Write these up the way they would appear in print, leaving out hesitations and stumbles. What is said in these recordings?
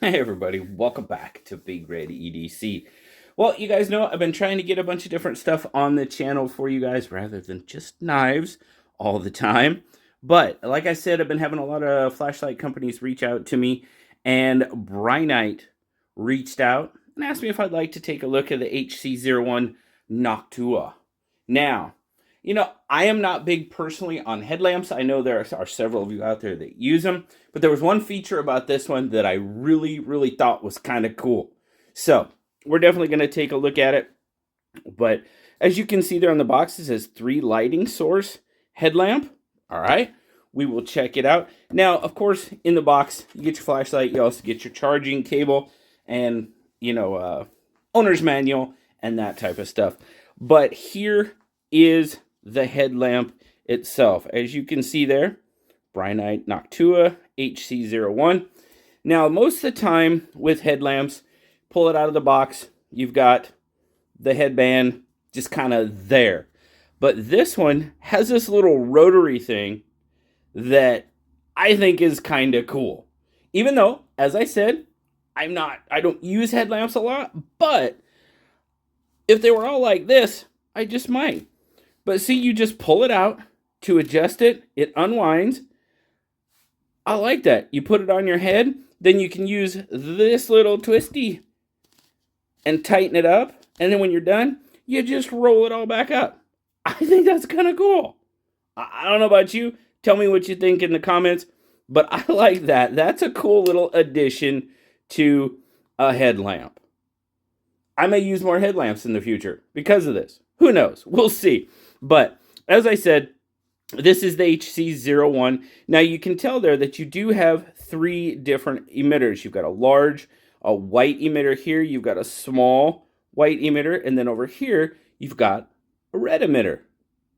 Hey everybody, welcome back to BigRedEDC. Well, you guys know I've been trying to get a bunch of different stuff on the channel for you guys rather than just knives all the time. But like I said, I've been having a lot of flashlight companies reach out to me, and Brinyte reached out and asked me if I'd like to take a look at the HC01 Noctua. Now, I am not big personally on headlamps. I know there are several of you out there that use them, but there was one feature about this one that I really thought was kind of cool. So we're definitely going to take a look at it. But as you can see there on the box, it says 3 lighting source headlamp. All right, we will check it out. Now, of course, in the box, you get your flashlight. You also get your charging cable and, owner's manual and that type of stuff. But here is the headlamp itself. As you can see there, Brinyte Noctua HC01. Now, most of the time with headlamps, pull it out of the box, you've got the headband just kind of there. But this one has this little rotary thing that I think is kind of cool. Even though, as I said, I don't use headlamps a lot, but if they were all like this, I just might. But see, you just pull it out to adjust it. It unwinds. I like that. You put it on your head. Then you can use this little twisty and tighten it up. And then when you're done, you just roll it all back up. I think that's kind of cool. I don't know about you. Tell me what you think in the comments. But I like that. That's a cool little addition to a headlamp. I may use more headlamps in the future because of this. Who knows? We'll see. But as I said, this is the HC01. Now you can tell there that you do have 3 different emitters. You've got a large, a white emitter here. You've got a small white emitter. And then over here, you've got a red emitter.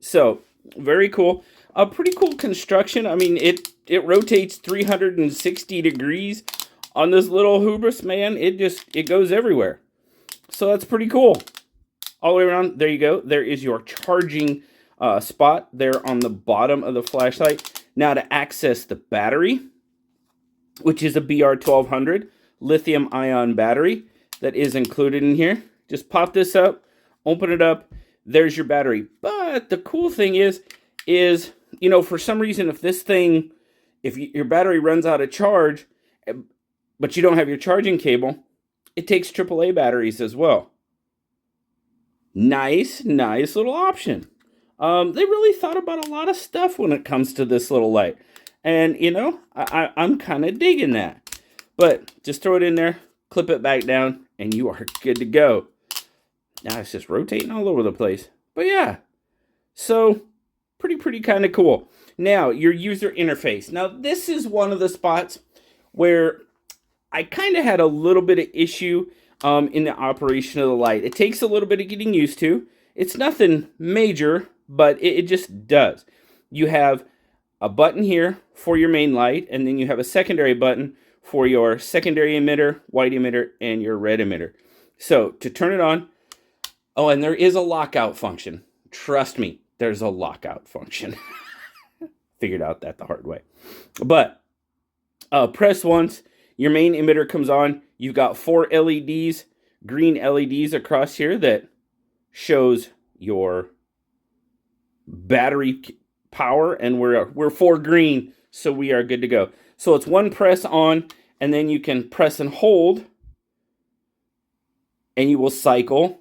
So very cool. A pretty cool construction. I mean, it rotates 360 degrees on this little hubris, man. It goes everywhere. So that's pretty cool. All the way around, there you go. There is your charging spot there on the bottom of the flashlight. Now to access the battery, which is a BR1200 lithium-ion battery that is included in here. Just pop this up, open it up, there's your battery. But the cool thing is, for some reason, if your battery runs out of charge, but you don't have your charging cable, it takes AAA batteries as well. Nice little option. They really thought about a lot of stuff when it comes to this little light. And, I'm kind of digging that. But just throw it in there, clip it back down, and you are good to go. Now it's just rotating all over the place. But yeah, so pretty kind of cool. Now, your user interface. Now, this is one of the spots where I kind of had a little bit of issue in the operation of the light. It takes a little bit of getting used to. It's nothing major, but it just does. You have a button here for your main light, and then you have a secondary button for your secondary emitter, white emitter, and your red emitter. So to turn it on, oh, and there is a lockout function. Trust me, there's a lockout function. Figured out that the hard way. But press once, your main emitter comes on. You've got 4 LEDs, green LEDs across here that shows your battery power, and we're 4 green, so we are good to go. So it's one press on, and then you can press and hold, and you will cycle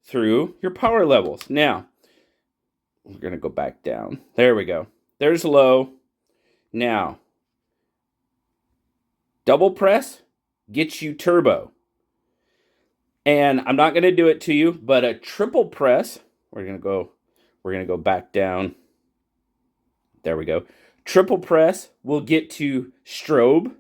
through your power levels. Now, we're going to go back down. There we go. There's low. Now, double press gets you turbo. And I'm not going to do it to you, but a triple press, we're going to go back down. There we go. Triple press will get to strobe,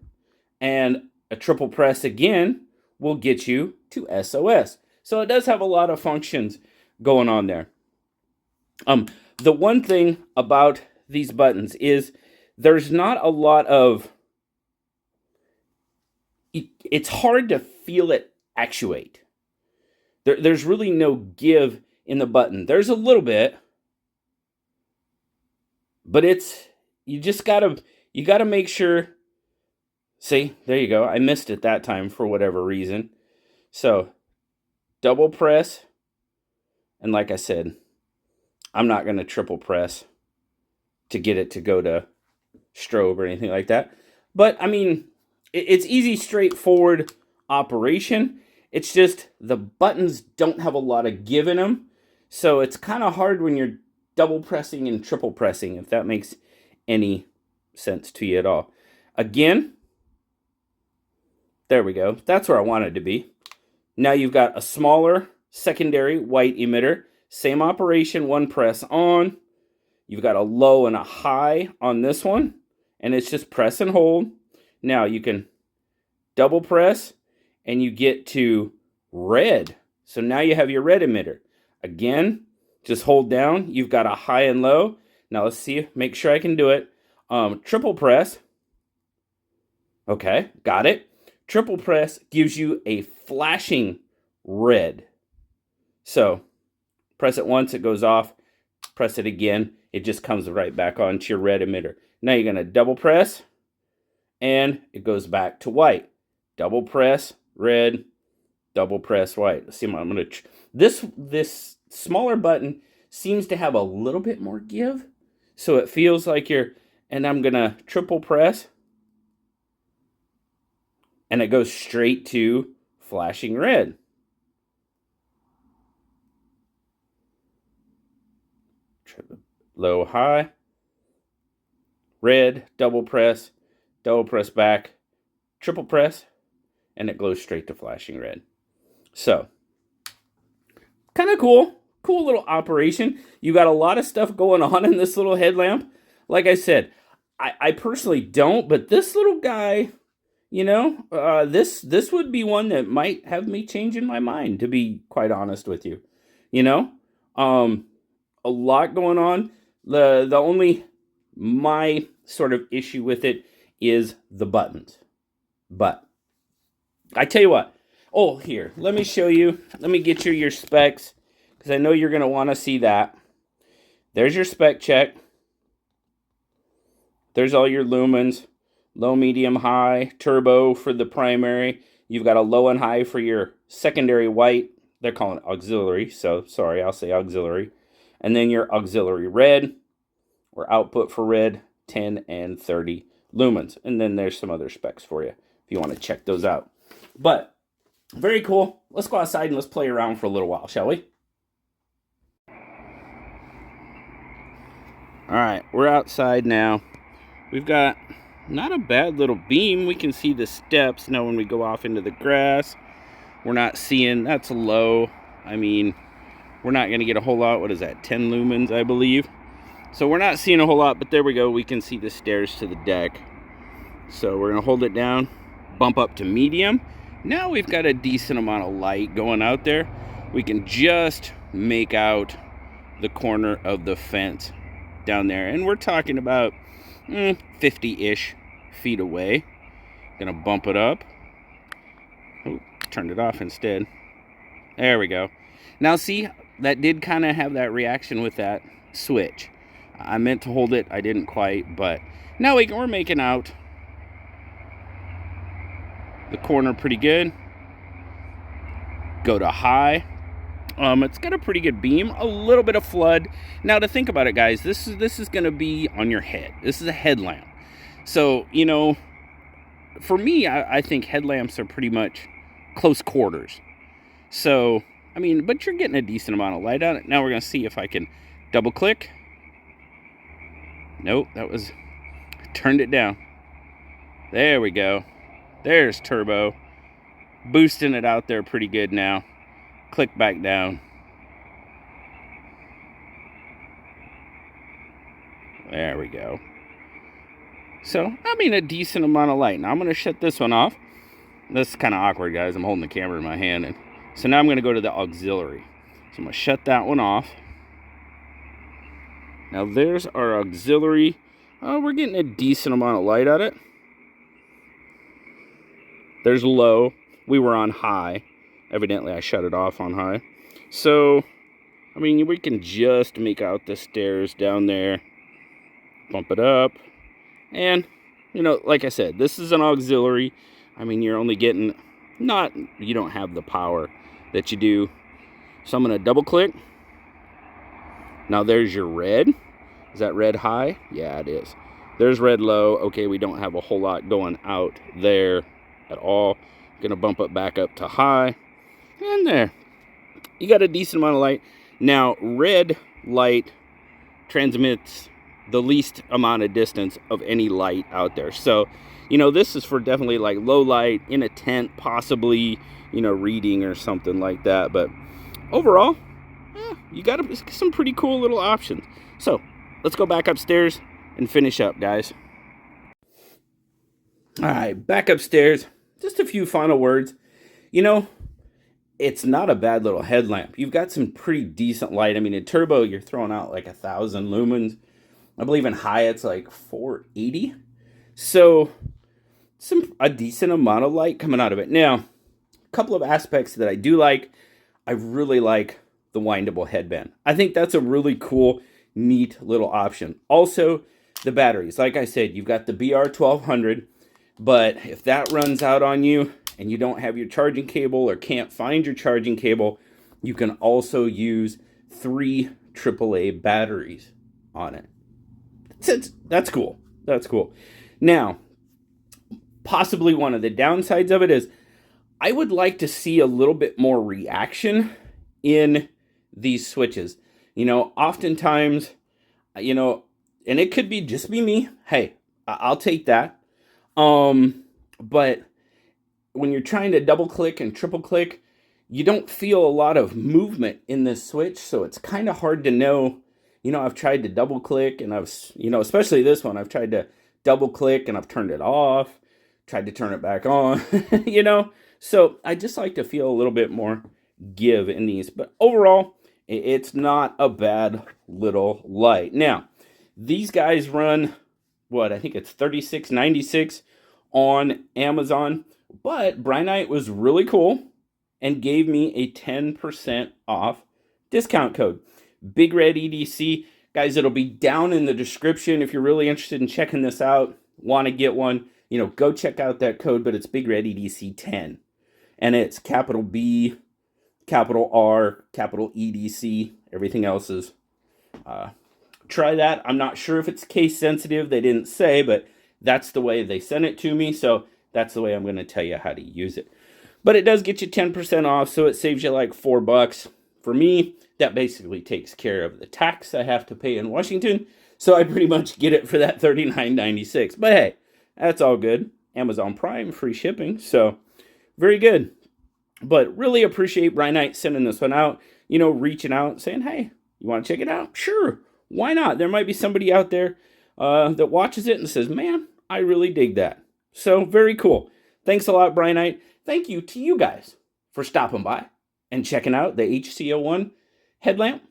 and a triple press again will get you to SOS. So it does have a lot of functions going on there. The one thing about these buttons is there's not a lot of, it's hard to feel it actuate. There's really no give in the button. There's a little bit, but you gotta make sure See, there you go. I missed it that time for whatever reason. So, double press. And like I said, I'm not going to triple press to get it to go to strobe or anything like that. But, I mean, it's easy, straightforward operation. It's just the buttons don't have a lot of give in them. So it's kind of hard when you're double pressing and triple pressing, if that makes any sense to you at all. Again, there we go. That's where I wanted to be. Now you've got a smaller secondary white emitter. Same operation, one press on. You've got a low and a high on this one. And it's just press and hold. Now you can double press and you get to red. So now you have your red emitter. Again, just hold down. You've got a high and low. Now let's see, make sure I can do it. Triple press. Okay, got it. Triple press gives you a flashing red. So press it once, it goes off. Press it again, it just comes right back onto your red emitter. Now you're going to double press, and it goes back to white. Double press, red, double press, white. Let's see, I'm going to... This smaller button seems to have a little bit more give, so it feels like you're... And I'm going to triple press, and it goes straight to flashing red. Low, high, red, double press back, triple press, and it goes straight to flashing red. So, kind of cool. Cool little operation. You got a lot of stuff going on in this little headlamp. Like I said, I personally don't, but this little guy, you know, this would be one that might have me changing my mind, to be quite honest with you. You know, a lot going on. The only my sort of issue with it is the buttons. But I tell you what. Oh, here, let me show you. Let me get you your specs, because I know you're going to want to see that. There's your spec check. There's all your lumens. Low, medium, high. Turbo for the primary. You've got a low and high for your secondary white. They're calling it auxiliary, so sorry, I'll say auxiliary. And then your auxiliary red, or output for red, 10 and 30 lumens. And then there's some other specs for you if you want to check those out. But very cool. Let's go outside and let's play around for a little while, shall we? All right, we're outside now. We've got not a bad little beam. We can see the steps now when we go off into the grass. We're not seeing, that's low. I mean, we're not going to get a whole lot. What is that, 10 lumens, I believe? So we're not seeing a whole lot, but there we go. We can see the stairs to the deck. So we're going to hold it down, bump up to medium. Now we've got a decent amount of light going out there. We can just make out the corner of the fence down there. And we're talking about 50-ish feet away. Going to bump it up. Oh, turned it off instead. There we go. Now see, that did kind of have that reaction with that switch. I meant to hold it, I didn't quite, but now we're making out the corner pretty good. Go to high. It's got a pretty good beam, a little bit of flood. Now to think about it, guys, this is going to be on your head. This is a headlamp. So, you know, for me, I think headlamps are pretty much close quarters. So, I mean, but you're getting a decent amount of light on it. Now we're going to see if I can double click. Nope, turned it down. There we go. There's turbo. Boosting it out there pretty good now. Click back down. There we go. So, I mean, a decent amount of light. Now I'm going to shut this one off. This is kind of awkward, guys. I'm holding the camera in my hand. And so now I'm going to go to the auxiliary. So I'm going to shut that one off. Now there's our auxiliary. Oh, we're getting a decent amount of light at it. There's low. We were on high. Evidently I shut it off on high. So, I mean, we can just make out the stairs down there. Bump it up. And you know, like I said, this is an auxiliary. I mean, you're only getting, you don't have the power that you do. So I'm going to double click. Now there's your red. Is that red high? Yeah, it is. There's red low. Okay, we don't have a whole lot going out there at all. Going to bump it back up to high. And there. You got a decent amount of light. Now, red light transmits the least amount of distance of any light out there. So, you know, this is for definitely like low light, in a tent, possibly, you know, reading or something like that. But overall, you got some pretty cool little options. So, let's go back upstairs and finish up, guys. All right, back upstairs. Just a few final words. You know, it's not a bad little headlamp. You've got some pretty decent light. I mean, in turbo, you're throwing out like 1,000 lumens. I believe in high, it's like 480. So, a decent amount of light coming out of it. Now, a couple of aspects that I do like. I really like the windable headband. I think that's a really cool, neat little option. Also, the batteries. Like I said, you've got the BR1200, but if that runs out on you and you don't have your charging cable or can't find your charging cable, you can also use 3 AAA batteries on it. That's cool. That's cool. Now, possibly one of the downsides of it is I would like to see a little bit more reaction in these switches. You know, oftentimes, you know, and it could be just me. Hey, I'll take that. But when you're trying to double click and triple click, you don't feel a lot of movement in this switch. So it's kind of hard to know. You know, I've tried to double click and you know, especially this one, I've tried to double click and I've turned it off, tried to turn it back on, you know. So I just like to feel a little bit more give in these. But overall, it's not a bad little light. Now, these guys run, what, I think it's $36.96 on Amazon. But Brinyte was really cool and gave me a 10% off discount code. BigRedEDC. Guys, it'll be down in the description if you're really interested in checking this out, want to get one, you know, go check out that code, but it's BigRedEDC 10. And it's capital B, capital R, capital EDC. Everything else is, try that. I'm not sure if it's case sensitive. They didn't say, but that's the way they sent it to me. So that's the way I'm going to tell you how to use it. But it does get you 10% off, so it saves you like $4. For me, that basically takes care of the tax I have to pay in Washington. So I pretty much get it for that $39.96. But hey, that's all good. Amazon Prime, free shipping. So very good. But really appreciate Brinyte sending this one out. You know, reaching out, saying, hey, you want to check it out? Sure. Why not? There might be somebody out there that watches it and says, man, I really dig that. So very cool. Thanks a lot, Brinyte. Thank you to you guys for stopping by and checking out the HC01 headlamp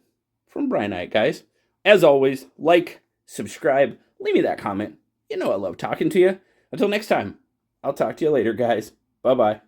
from Brinyte, guys. As always, like, subscribe, leave me that comment. You know I love talking to you. Until next time, I'll talk to you later, guys. Bye-bye.